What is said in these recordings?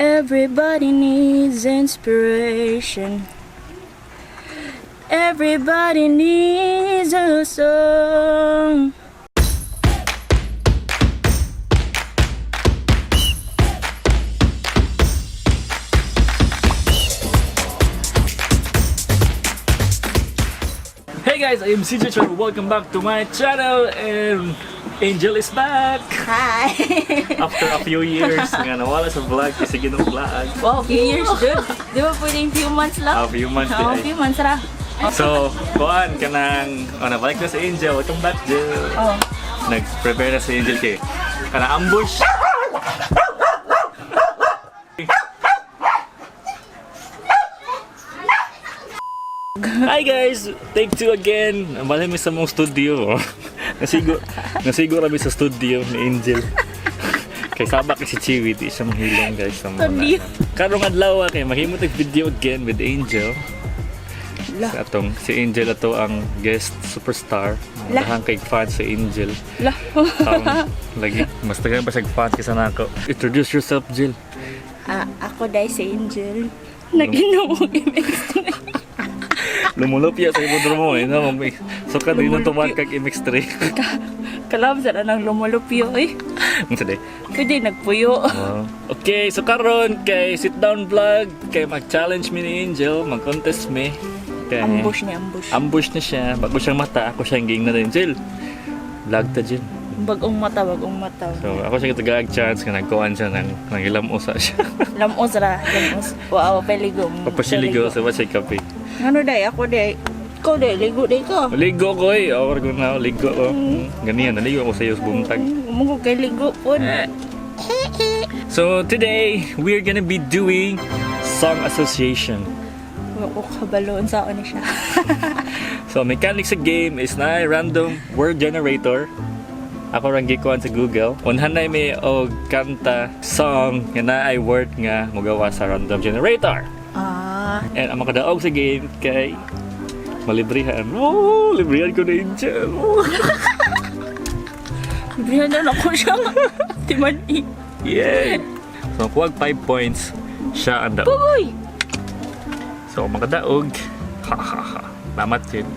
Everybody needs inspiration. Everybody needs a song. Hey guys, I am CJ. Welcome back to my channel, and Angel is back. Hi! After a few years nga nawala sa vlog kasi ginong vlog. Wow, few years, dude. Di ba pwedeng few months lang? A few months Oo, di ay. few months ra. So, kuhaan ka nang nabalik na si Angel. Welcome back, Jill. Oh. Nag-prepare na si Angel kay kana ambush. Hi guys! Take 2 again. Malay mi sa mong studio. Nasigo kami sa studio ni Angel. Kay sabak si Chiwi, di siya mahilong guys. Studio. Karong adlaw kay mahimot ang video again with Angel. Sa atong si Angel ato ang guest superstar. Lahang kay fan si Angel. Lah. Lagi mas tagaan pa siya fan kaysa nako. Introduce yourself, Jill. Ako dahil si Angel. Nag-inom mo MX3. Lumulupya sa ibon mo eh. No? So ka din nang tuman kag MX3. Kalab sa nang lumulupyo eh. Sige. Pwede nagpuyo. Wow. Okay, so karon kay sit down vlog kay mag-challenge mi ni Angel, mag-contest mi. Kay Ambush niya, ambush. Ambush na siya. Bago siyang mata, ako siyang ging na din. Jill. Vlog ta, Jill. Bagong mata, bagong mata. So ako siya tagag-chance ka nagkuhan siya ng ilam usa siya. Lamos ra, lamos. Wow, peligo. Papasiligo sa wasay kape. Ano day, ako day. Ikaw day, ligo day ko. Ligo ko eh. Awar ko na, ligo ko. Ganyan, naligo ako sa iyo sa buntag. Umugo kay ligo po. So today, we're gonna be doing Song Association. Ako kabaloon sa ako ni siya. So mechanics sa game is na random word generator. Ako rang gikuan sa Google. Unhanay may og kanta, song, nga na ay word nga magawa sa random generator. And ang makadaog sa game kay malibrihan. Oh, librihan ko na Angel. Librihan na ako siya. Timani. Yeah. So kuwag 5 points siya ang daog. Uy! So makadaog. Hahaha. Namat yun.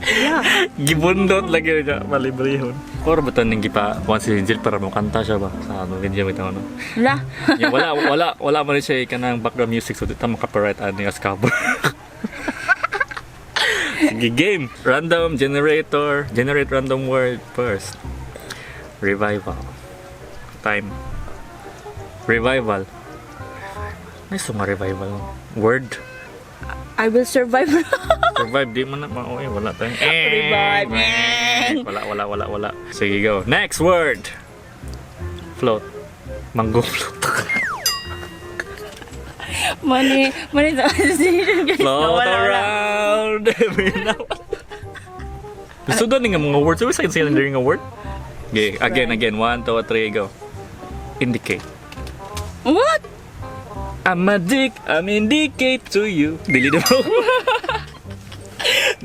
Yeah. Gibundot lagi na malibrihon. Or ba taning gipa kuan si Angel para mo kanta siya ba sa ano video mo ano. Wala. Yung wala man siya kanang background music so dito maka-copyright ani as cover. Sige, game. Random generator. Generate random word first. Revival. Time. Revival. May suma revival. Word. I will survive. Survive, di man na mauwi. Wala tayo. Revive. Wala. Sige, go. Next word. Float. Mango float. Mani sa association. Float around every now. Gusto doon nga mga words. Sabi sa'yo sila nga word? Okay, again. 1, 2, 3, go. Indicate. What? I'm indicate to you. Dili na mo.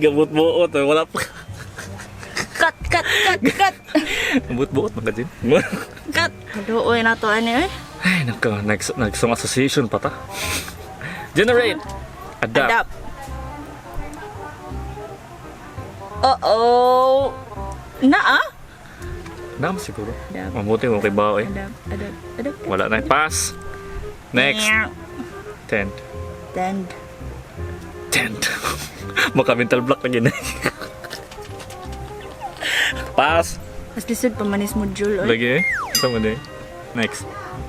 Gamot-buot. Wala pa. Cut. Gamot-buot. Magkajin. Cut. Haluoy na to ano eh. Ay, nag-song association pa ta. Generate. Adapt. Uh-oh. Dam siguro. Adapt. Mabuti mo kay bao eh. Adapt. Wala na. Pass. Next. Tent. Tent. Maka-mental block na gina. Pass. Mas lisod pa manis mo, Jul. Lagi eh. Sama na eh. Next.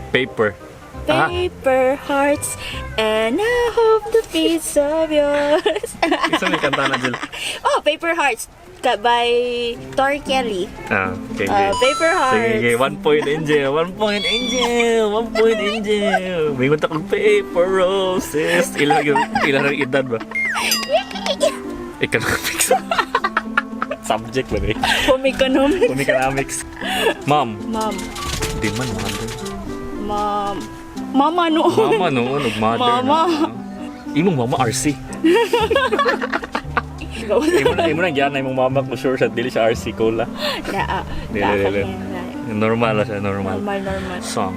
Paper. Paper hearts and I hope the piece of yours. Isa may kanta na Jill. Oh, Paper Hearts by Tori Kelly. Okay. Paper Hearts. Sige, 1 point Angel. 1 point Angel. May kunta kong paper roses. Ilang edad ba? Economics. Subject ba eh? Home economics. Home economics. Mom. Di man, mother. Mama noon. Mama noon, mother. Imong mama RC. Imo na gyan na imong mama ko sure sa dili sa RC cola. Dili. Normal siya, normal. Normal. Song.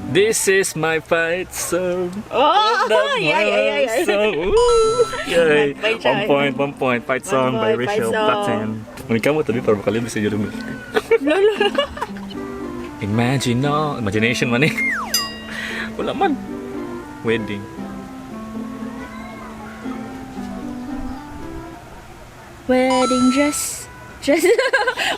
This is my fight song. Oh! Ay. Song. Yay. Nagfight siya. 1 point. Fight song by Fight Rachel song. Platten. May kamo tabi para makalimutan sa inyo. Lolo. Imagination man eh. Wala man. Wedding. Wedding dress.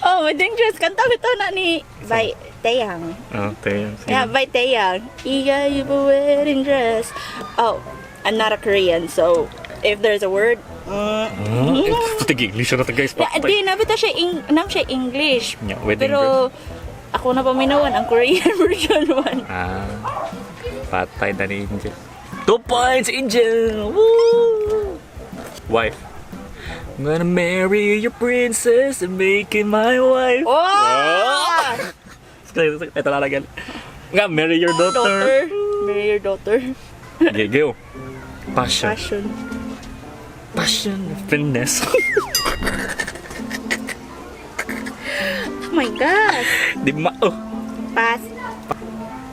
Oh, wedding dress. Kanta ito na ni by Taeyang. Oh, tayo. Yeah, by Taeyang. Iga, you have a wedding dress. Oh, I'm not a Korean, so if there's a word, English na ito guys. di, nabita siya, siya English. Yeah, wedding Pero, ako na paminawan ang Korean version 1. Patay na ni Angel. 2 points, Angel! Woo! Wife. I'm gonna marry your princess and make you my wife. Oh! Ito lalagan. Nga, marry your daughter. Marry your daughter. Okay, go. Passion. Fashion. Passion. Finesse. Oh my God. Di ma... Oh. Pass.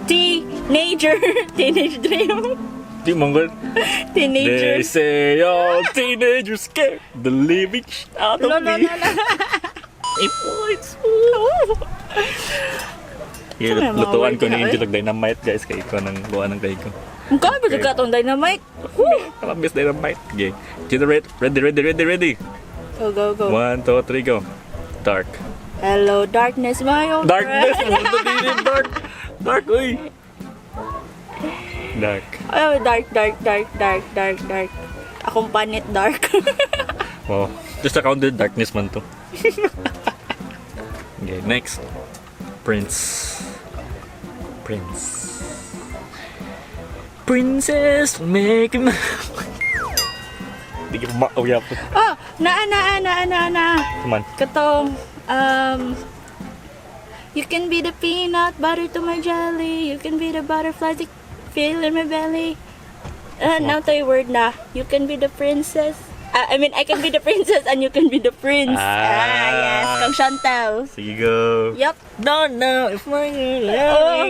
Teenager. Teenage dream. Di Mongol. Teenager. They say all teenagers scared the living out of me. 8 points. Yeah, lutuan ko ni Angel Dynamite guys. Kaya ko nang buwan ng kay ko. Ang kami ba katong dynamite? Kalabis Dynamite. Okay. Generate. Ready. Go. 1, 2, 3, go. Dark. Hello, darkness, my old Darkness. friend. Dark. Uy. Dark. Oh, dark. Akong panit dark. Wow. Just a counter darkness man to. Okay, next. Princess, make him. Hindi ka mauya po. Oh, na. Come on. Katong, you can be the peanut butter to my jelly. You can be the butterflies that feel in my belly. Now tayo word na. You can be the princess. I can be the princess and you can be the prince. Yes. Kang Chantel. Sige, go. Yup. Don't know if my Tell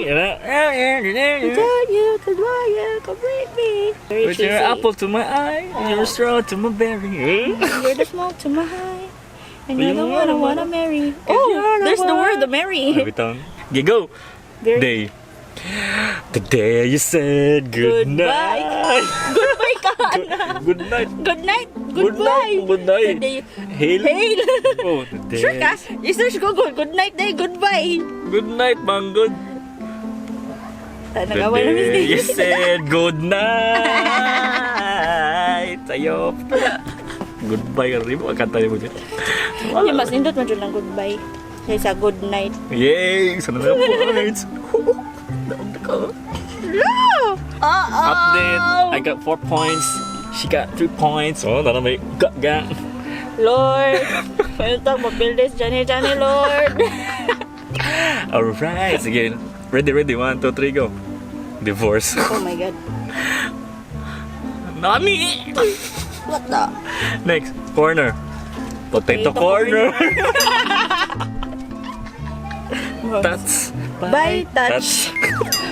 you, cause why you complete me. Very With your cheesy. apple to my eye, and your straw to my berry. You're the small to my high. And you're the one I wanna marry. you're Oh, the there's the one. word, the marry. Bitaw. Okay, go. Very Day. The day you said Goodbye. goodnight. Goodbye ka, Ana. Good night. Good night. Goodbye. Good night. The day- Hail. Hail. Oh, the day. Sure ka? I-search Google. Good night day. Goodbye. Good night, Manggod. The Nag-away na day you mistake. said good night. Ayop. Goodbye ka rin mo. Ang kanta mo dyan. Yung mas nindot mo dyan ng goodbye. Kaysa good night. Yay! Sana na points. Daog na ko. No! Update. I got 4 points. She got 3 points. Oh, na may ga. Lord. Ito, mabuild this. Johnny, Lord. Alright. Sige. Ready. 1, 2, 3, go. Divorce. Oh my God. Nani! What the? Next. Corner. Potato Potato corner. Touch. By touch.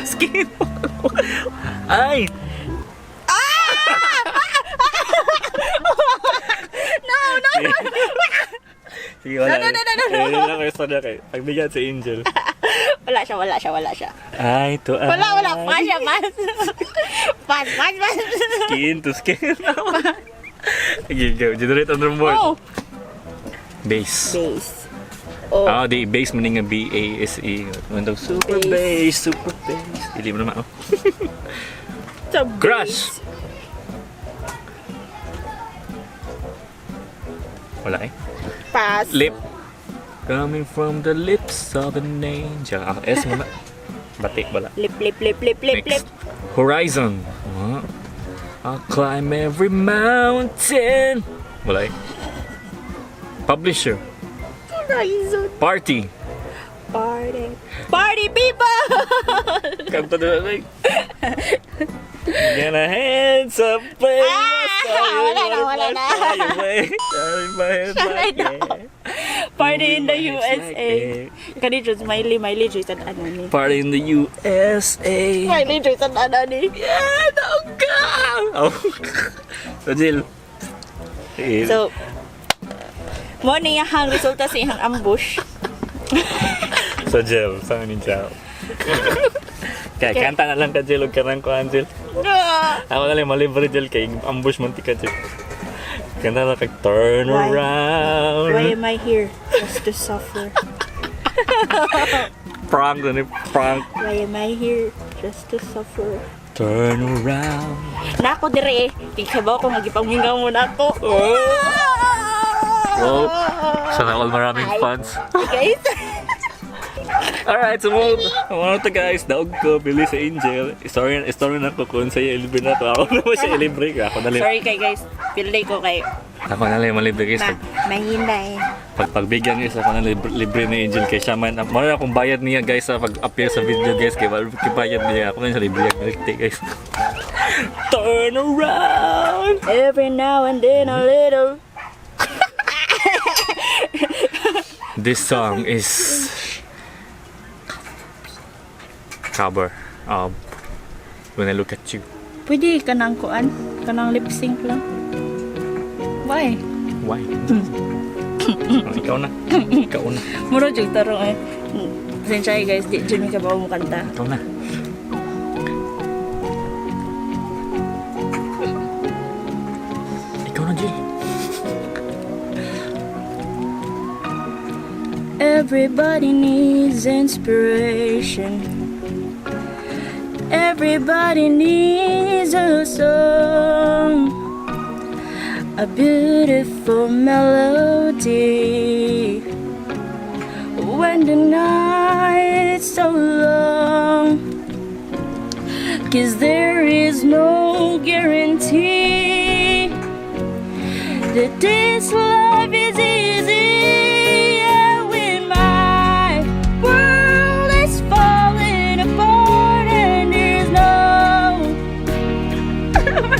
Skin. Ay! No. Sige, wala. No. Wala kayo sana kayo. Pagbigyan si Angel. Wala siya. Ay, to ay. Wala. Pas. Skin to skin. Sige, go. Generate on the board. Oh. Base. Oh. The base meaning a B-A-S-E. Super bass. Hindi mo naman, oh. The Crush. Wala eh. Pass. Lip. Coming from the lips of an angel. S muna. Batik wala. Lip. Next. Horizon. I'll climb every mountain. Wala eh. Publisher. Horizon. Party. Party people! Kanta na lang. Get a hands up, baby. Wala na. My head back, yeah. Party in the Moving my hips USA. like Kani Diyos, Miley Jason Anani. Party in the USA. Miley Jason Anani. Yeah, dogga! Oh. So, Jill. So, mo niya hang resulta sa ihang ambush. So, Jill, saan ni Jill? Kaya kanta na lang ka, Jill. Huwag ka nang kuhan, Jill. Ako na lang malibre, Jill. Kaya ambush mo ka, Jill. Kanta na ka, turn Why? around. Why am I here? Just to suffer. Prank na ni prank. Why am I here? Just to suffer. Turn around. Nako dire, ikabaw ko magipanghingaw mo nako. Wow. Sana all maraming fans. Guys. Alright, so mga to guys, daog ko, bili sa Angel. Story na ko kung sa'yo ilibre na to. Ako naman siya ilibre ka. Ako na lang. Sorry kay guys, pilay ko kay Ako na lang malibre guys. mahina eh. Pagbigyan guys, ako na libre ni Angel kay siya man. Mara akong bayad niya guys sa pag-appear sa video guys. Kaya bayad niya. Ako na siya libre guys. Turn around! Every now and then a little. This song is cover of When I Look at You. Pwede kanang kuan, kanang lip sync lang. Why? Why? Oh, ikaw na. Ikaw na. Muro jud tarong eh. Sensya guys, di jud mi ka ba mo kanta. Ikaw na. Ikaw na, Jill. Everybody needs inspiration. Everybody needs a song, a beautiful melody. When the night's so long, 'cause there is no guarantee that this love is easy. Yeah, when my world is falling apart and there's no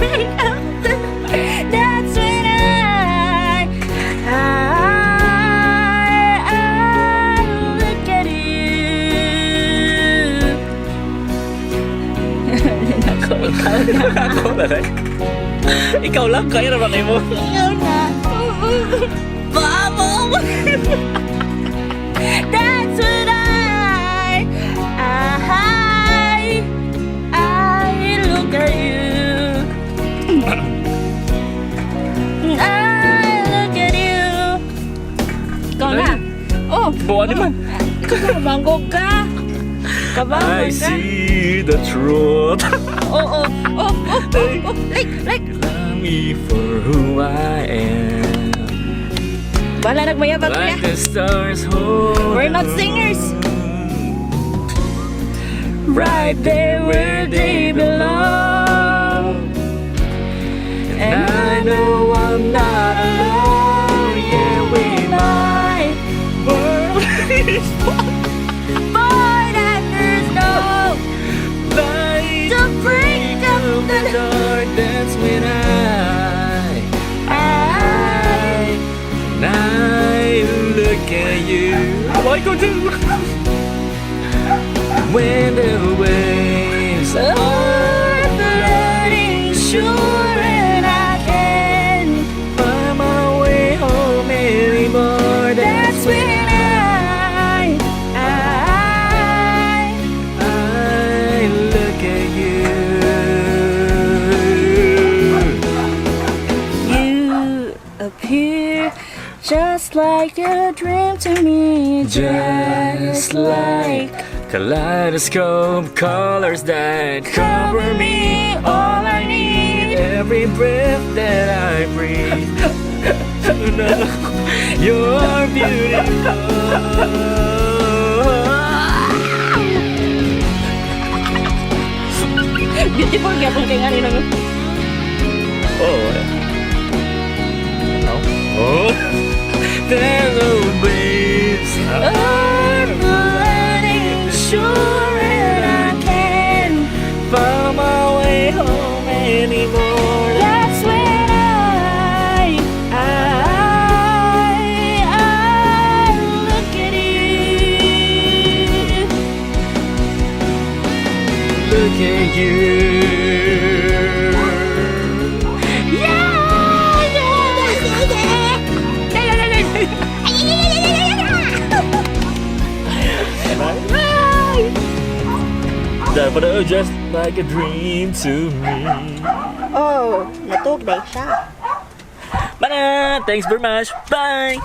way out, that's when I look at you. Ako na lang. Ikaw lang, kaya naman kayo mo. Ikaw na. Babo! That's when I look at you. I look at you. Ikaw na. Oh. Buwan naman. Ikaw na, manggog ka. Kabangog I ka. see the truth. Oh. Like. Love me for who I am. Bala nagmayabag Like kuya. the stars hold. We're not singers. Right there where they belong. And I know I'm not alone. Yeah, when my world is But there's no light to break up the dark, that's when I look at you. Why go to? When the waves are flooding shore and I can't find my way home anymore, that's when I look at you. You appear just like a dream to me, just like kaleidoscope colors that cover me. All I need, every breath that I breathe. To know you're beautiful. beautiful gyapon kay ngani nang. Oh. Oh. There go waves are flooding shore and I can't find my way home anymore. That's when I look at you. That was just like a dream to me. Oh, natugday siya. Mana! Thanks very much. Bye!